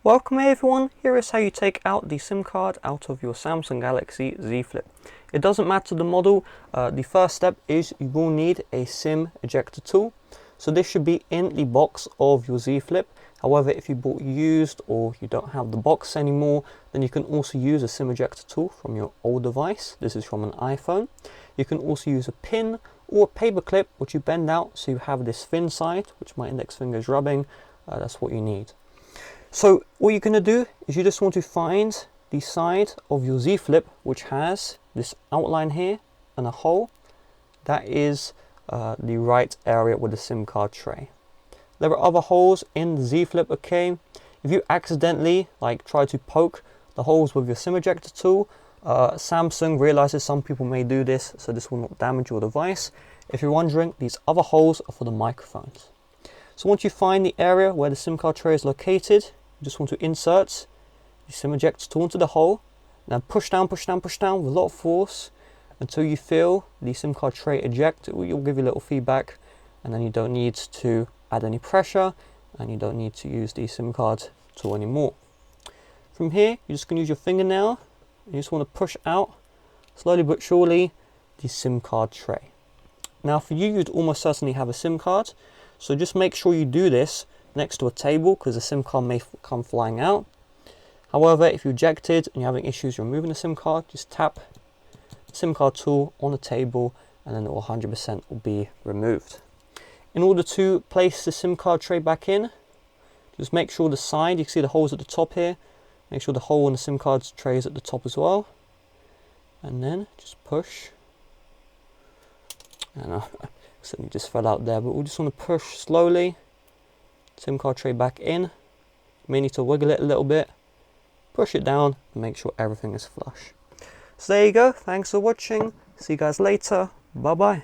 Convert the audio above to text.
Welcome everyone, here is how you take out the SIM card out of your Samsung Galaxy Z Flip. It doesn't matter the model, the first step is you will need a SIM ejector tool. So this should be in the box of your Z Flip. However, if you bought used or you don't have the box anymore, then you can also use a SIM ejector tool from your old device. This is from an iPhone. You can also use a pin or a paper clip which you bend out so you have this thin side, which my index finger is rubbing. That's what you need. So what you're going to do is you just want to find the side of your Z Flip which has this outline here and a hole. That is the right area with the SIM card tray. There are other holes in the Z Flip, okay? If you accidentally try to poke the holes with your SIM ejector tool, Samsung realizes some people may do this, so this will not damage your device. If you're wondering, these other holes are for the microphones. So once you find the area where the SIM card tray is located, you just want to insert the SIM ejector tool into the hole. Now push down, push down, push down with a lot of force until you feel the SIM card tray eject. It will give you a little feedback, and then you don't need to add any pressure and you don't need to use the SIM card tool anymore. From here, you're just going to use your fingernail. You just want to push out slowly but surely the SIM card tray. Now for you, you'd almost certainly have a SIM card. So just make sure you do this next to a table because the SIM card may come flying out. However, if you ejected and you're having issues removing the SIM card, just tap the SIM card tool on the table and then it will 100% will be removed. In order to place the SIM card tray back in, just make sure the side, you can see the holes at the top here, make sure the hole in the SIM card tray is at the top as well. And then just push. And you just fell out there, but we just want to push slowly SIM card tray back in. You may need to wiggle it a little bit, push it down and make sure everything is flush. So there you go, thanks for watching, see you guys later, bye bye.